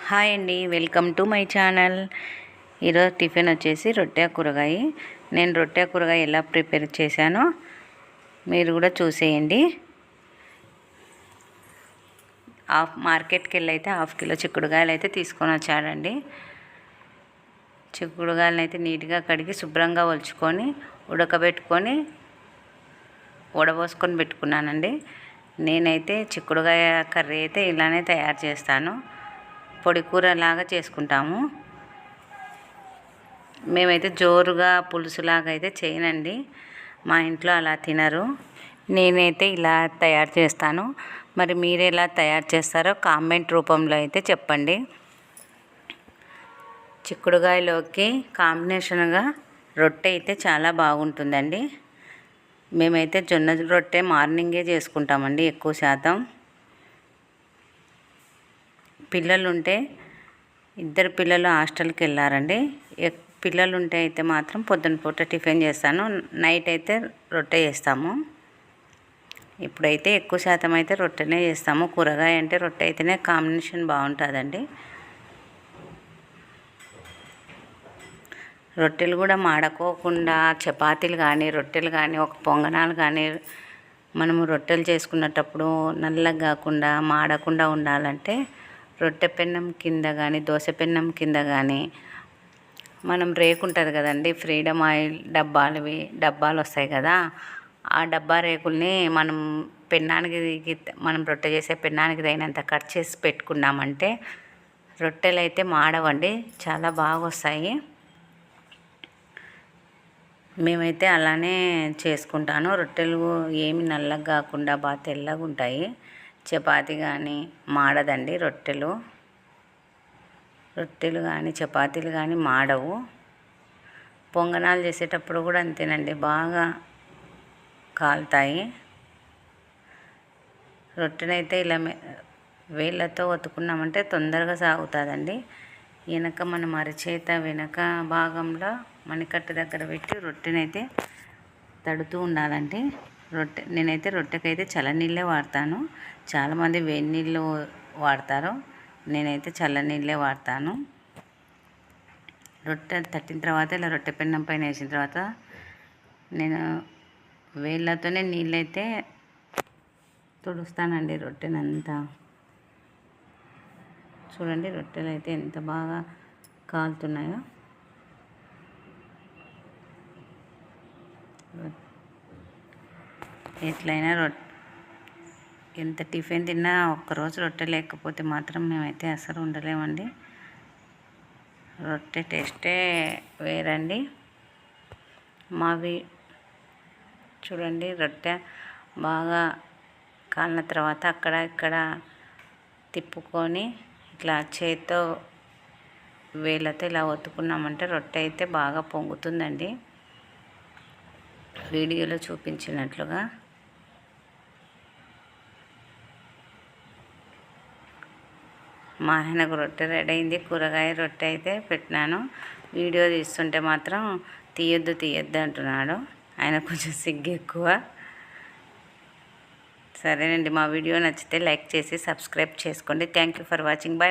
Hi అండి, welcome to my channel. ఈరోజు tiffin వచ్చేసి రొట్టె కూరగాయ. నేను రొట్టె కూరగాయ ఎలా ప్రిపేర్ చేశానో మీరు కూడా చూసేయండి. మార్కెట్కి వెళ్ళి అయితే 1/2 కిలో చిక్కుడుకాయలు అయితే తీసుకొని వచ్చాడండి. చిక్కుడుకాయలను అయితే నీట్గా కడిగి శుభ్రంగా ఒలుచుకొని ఉడకబెట్టుకొని వడబోసుకొని పెట్టుకున్నానండి. నేనైతే చిక్కుడుకాయ కర్రీ అయితే ఇలానే తయారు చేస్తాను. పొడి కూరలాగా చేసుకుంటాము. మేమైతే జోరుగా పులుసులాగా అయితే చేయనండి, మా ఇంట్లో అలా తినరు. నేనైతే ఇలా తయారు చేస్తాను. మరి మీరు ఎలా తయారు చేస్తారో కామెంట్ రూపంలో అయితే చెప్పండి. చిక్కుడుకాయలోకి కాంబినేషన్గా రొట్టె అయితే చాలా బాగుంటుందండి. మేమైతే జొన్న రొట్టె మార్నింగే చేసుకుంటామండి ఎక్కువ శాతం. పిల్లలు ఉంటే 2 పిల్లలు హాస్టల్కి వెళ్ళారండి. పిల్లలు ఉంటే అయితే మాత్రం పొద్దున పూట టిఫిన్ చేస్తాను, నైట్ అయితే రొట్టె చేస్తాము. ఇప్పుడైతే ఎక్కువ శాతం అయితే రొట్టెనే చేస్తాము. కూరగాయ అంటే రొట్టె అయితేనే కాంబినేషన్ బాగుంటుందండి. రొట్టెలు కూడా మాడకోకుండా చపాతీలు కానీ రొట్టెలు కానీ ఒక పొంగనాలు కానీ మనము రొట్టెలు చేసుకునేటప్పుడు నల్లగా కాకుండా మాడకుండా ఉండాలంటే రొట్టె పెన్నం కింద కానీ దోశ పెన్నం కింద కానీ మనం రేకు ఉంటుంది కదండి, ఫ్రీడమ్ ఆయిల్ డబ్బాలు వస్తాయి కదా, ఆ డబ్బా రేకుల్ని మనం మనం రొట్టె చేసే పెన్నానికి తగినంత కట్ చేసి పెట్టుకున్నామంటే రొట్టెలు అయితే మాడవండి, చాలా బాగా వస్తాయి. మేమైతే అలానే చేసుకుంటాను. రొట్టెలు ఏమి నల్లగా కాకుండా బాగా తెల్లగా ఉంటాయి. చపాతీ కానీ మాడదండి, రొట్టెలు కానీ చపాతీలు కానీ మాడవు. పొంగనాలు చేసేటప్పుడు కూడా అంతేనండి, బాగా కాలుతాయి. రొట్టెనైతే ఇలా వేళ్ళతో ఒత్తుకున్నామంటే తొందరగా సాగుతుందండి. వెనక మన అరచేత వెనక భాగంలో మణికట్టు దగ్గర పెట్టి రొట్టెనైతే తడుతూ ఉండాలండి. నేనైతే రొట్టెకైతే చల్లనీళ్ళే వాడతాను. చాలామంది వేడి నీళ్ళు వాడతారు, నేనైతే చల్లనీళ్ళే వాడతాను. రొట్టె తట్టిన తర్వాత ఇలా రొట్టె పెన్నం పైన వేసిన తర్వాత నేను వేళ్ళతోనే నీళ్ళైతే తుడుస్తానండి రొట్టెనంతా. చూడండి రొట్టెలు అయితే ఎంత బాగా కాలుతున్నాయో. ఎట్లయినా ఎంత టిఫిన్ తిన్నా ఒక్కరోజు రొట్టె లేకపోతే మాత్రం మేమైతే అసలు ఉండలేమండి. రొట్టె టేస్టే వేరండి. చూడండి రొట్టె బాగా కాలిన తర్వాత అక్కడ ఇక్కడ తిప్పుకొని ఇట్లా చేత్తో వేళ్ళతో ఇలా ఒత్తుకున్నామంటే రొట్టె అయితే బాగా పొంగుతుందండి, వీడియోలో చూపించినట్లుగా. మా ఆయనకు రొట్టె రెడీ అయింది. కూరగాయ రొట్టె అయితే పెట్టినాను. వీడియో తీస్తుంటే మాత్రం తీయొద్దు అంటున్నాడు. ఆయన కొంచెం సిగ్గు ఎక్కువ. సరేనండి, మా వీడియో నచ్చితే లైక్ చేసి సబ్స్క్రైబ్ చేసుకోండి. Thank you for watching. Bye.